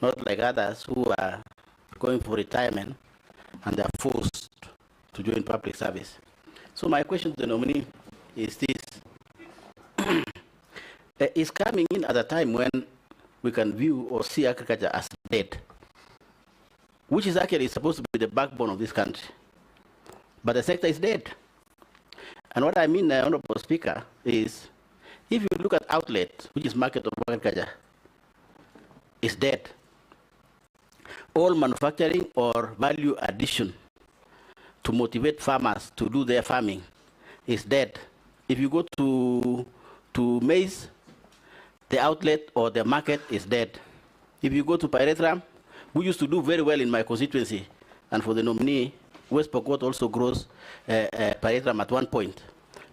not like others who are going for retirement and they are forced to join public service. So my question to the nominee is this. Is coming in at a time when we can view or see agriculture as dead, which is actually supposed to be the backbone of this country. But the sector is dead. And what I mean, Honorable Speaker, is if you look at outlet, which is market of agriculture, is dead. All manufacturing or value addition to motivate farmers to do their farming is dead. If you go to maize, the outlet or the market is dead. If you go to pyrethrum, we used to do very well in my constituency, and for the nominee, West Pokot also grows pyrethrum at one point.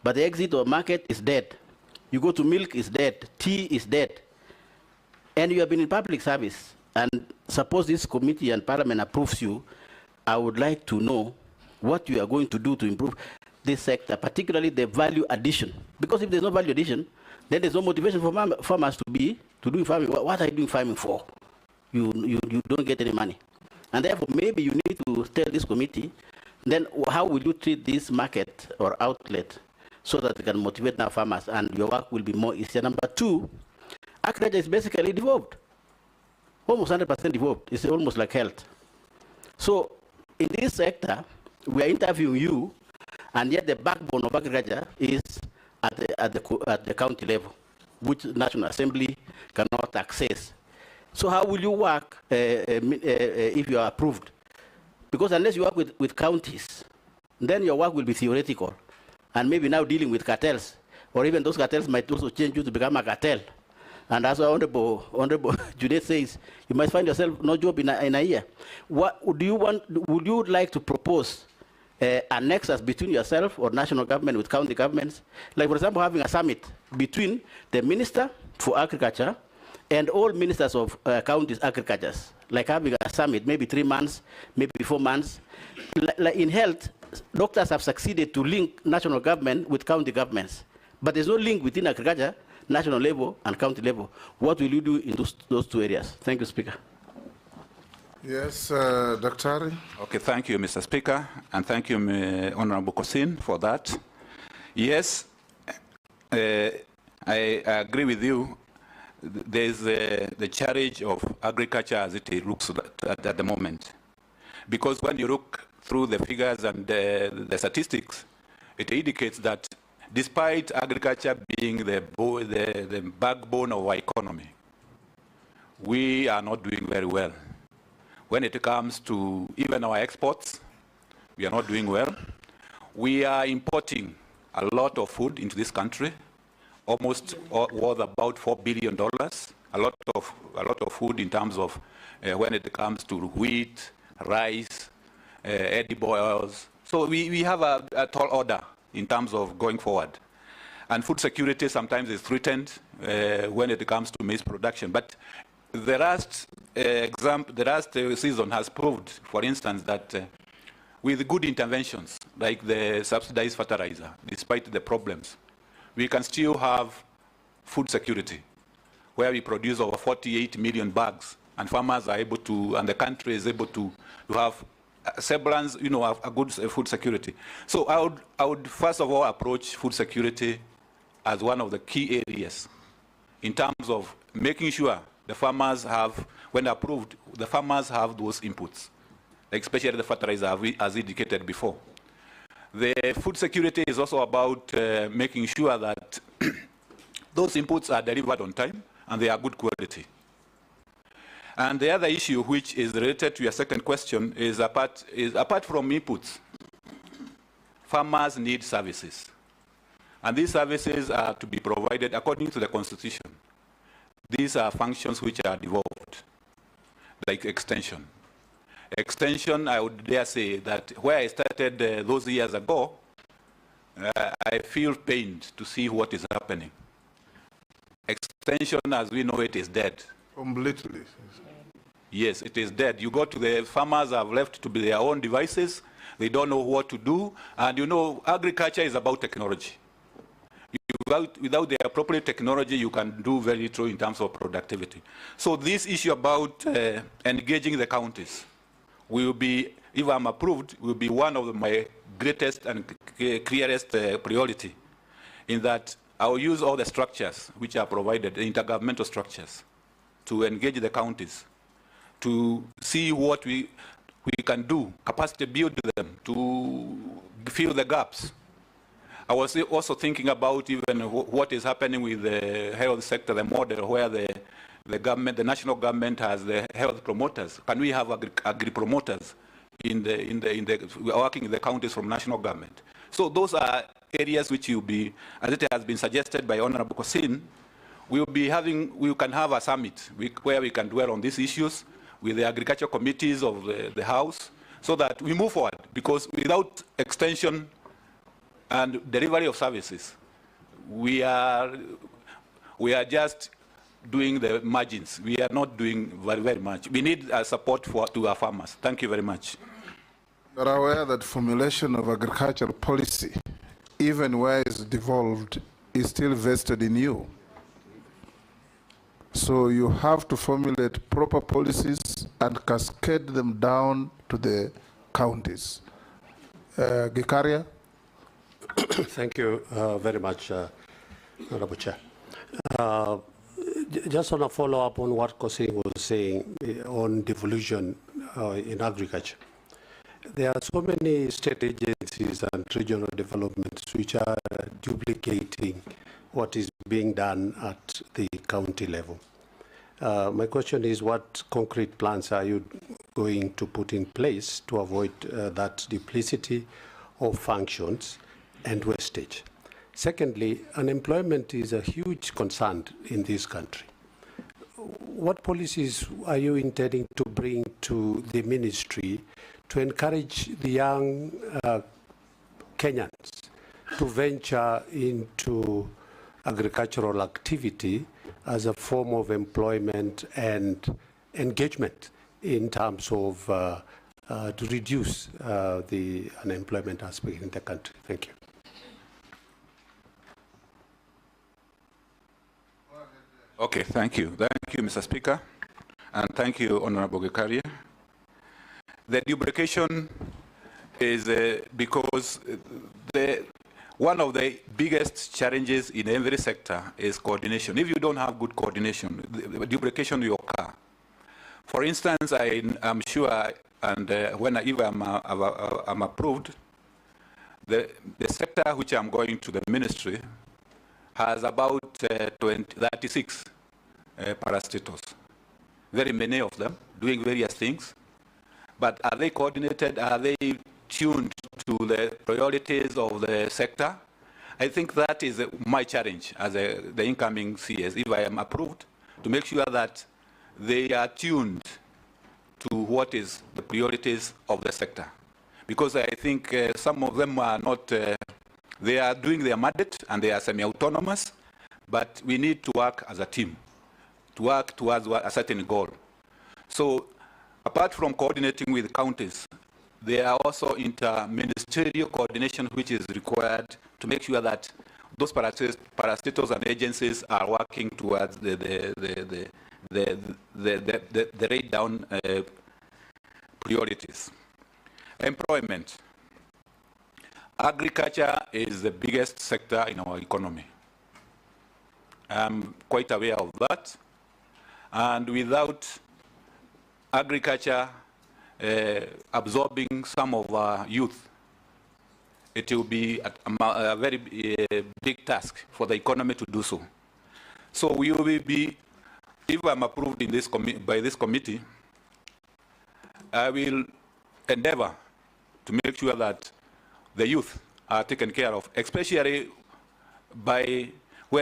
But the exit or market is dead. You go to milk, is dead. Tea is dead. And you have been in public service. And suppose this committee and parliament approves you, I would like to know what you are going to do to improve this sector, particularly the value addition. Because if there's no value addition, then there's no motivation for farmers to do farming. What are you doing farming for? You don't get any money. And therefore, maybe you need to tell this committee, then how will you treat this market or outlet so that they can motivate now farmers and your work will be more easier. Number two, agriculture is basically devolved. Almost 100% devolved. It's almost like health. So in this sector, we are interviewing you, and yet the backbone of agriculture is at the county level, which National Assembly cannot access. So how will you work if you are approved? Because unless you work with counties, then your work will be theoretical, and maybe now dealing with cartels, or even those cartels might also change you to become a cartel. And as Honorable Juliet says, you might find yourself no job in a year. What do you want? Would you like to propose a nexus between yourself or national government with county governments? Like, for example, having a summit between the Minister for Agriculture and all ministers of counties' agricultures. Like having a summit, maybe 3 months, maybe 4 months. Like in health, doctors have succeeded to link national government with county governments. But there's no link within agriculture, national level and county level. What will you do in those two areas? Thank you, Speaker. Yes, Dr. Okay, thank you, Mr. Speaker, and thank you, Honorable Pkosing, for that. Yes, I agree with you. There's the challenge of agriculture as it looks at the moment. Because when you look through the figures and the statistics, it indicates that despite agriculture being the backbone of our economy, we are not doing very well. When it comes to even our exports, we are not doing well. We are importing a lot of food into this country, almost worth about $4 billion. A lot of food in terms of when it comes to wheat, rice, edible oils. So we have a tall order in terms of going forward. And food security sometimes is threatened when it comes to maize production. But the last season has proved, for instance, that with good interventions, like the subsidized fertilizer, despite the problems, we can still have food security, where we produce over 48 million bags, and farmers are able to, and the country is able to have semblance, a good food security. So I would first of all approach food security as one of the key areas in terms of making sure the farmers have, when approved, the farmers have those inputs, especially the fertilizer, as indicated before. The food security is also about making sure that those inputs are delivered on time and they are good quality. And the other issue, which is related to your second question, is apart from inputs, farmers need services. And these services are to be provided according to the Constitution. These are functions which are devolved, like extension. Extension, I would dare say that where I started those years ago, I feel pained to see what is happening. Extension, as we know it, is dead. Completely. Yes, it is dead. You go to the farmers have left to be their own devices. They don't know what to do. And agriculture is about technology. You without the appropriate technology, you can do very little in terms of productivity. So this issue about engaging the counties will be, if I'm approved, will be one of my greatest and clearest priority, in that I will use all the structures which are provided, the intergovernmental structures, to engage the counties, to see what we can do, capacity build them, to fill the gaps. I was also thinking about even what is happening with the health sector, the model where the government, the national government has the health promoters. Can we have agri promoters working in the counties from national government? So those are areas which will be, as it has been suggested by Honorable Pkosing, we can have a summit where we can dwell on these issues with the agriculture committees of the House, so that we move forward, because without extension and delivery of services, we are just doing the margins. We are not doing very, very much. We need support to our farmers. Thank you very much. You are aware that formulation of agricultural policy, even where it's devolved, is still vested in you. So you have to formulate proper policies and cascade them down to the counties. Gikaria? Thank you very much, Honorable Chair. Just on a follow-up on what Pkosing was saying on devolution in agriculture. There are so many state agencies and regional developments which are duplicating what is being done at the county level. My question is, what concrete plans are you going to put in place to avoid that duplicity of functions and wastage? Secondly, unemployment is a huge concern in this country. What policies are you intending to bring to the ministry to encourage the young Kenyans to venture into agricultural activity as a form of employment and engagement in terms of to reduce the unemployment aspect in the country? Thank you. Okay, thank you. Thank you, Mr. Speaker, and thank you, Honorable Gikaria. The duplication is because one of the biggest challenges in every sector is coordination. If you don't have good coordination, the duplication will occur. For instance, I'm sure, and if I'm approved, the sector which I'm going to, the ministry, has about 36 parastatals. Very many of them doing various things. But are they coordinated? Are they tuned to the priorities of the sector? I think that is my challenge as the incoming CS, if I am approved, to make sure that they are tuned to what is the priorities of the sector. Because I think some of them are not, they are doing their mandate and they are semi-autonomous, but we need to work as a team, to work towards a certain goal. So apart from coordinating with counties, there are also inter-ministerial coordination which is required to make sure that those parastatals and agencies are working towards the laid down priorities. Employment. Agriculture is the biggest sector in our economy. I'm quite aware of that. And without agriculture absorbing some of our youth, it will be a very big task for the economy to do so. So we will be, if I'm approved in this by this committee, I will endeavor to make sure that the youth are taken care of, especially by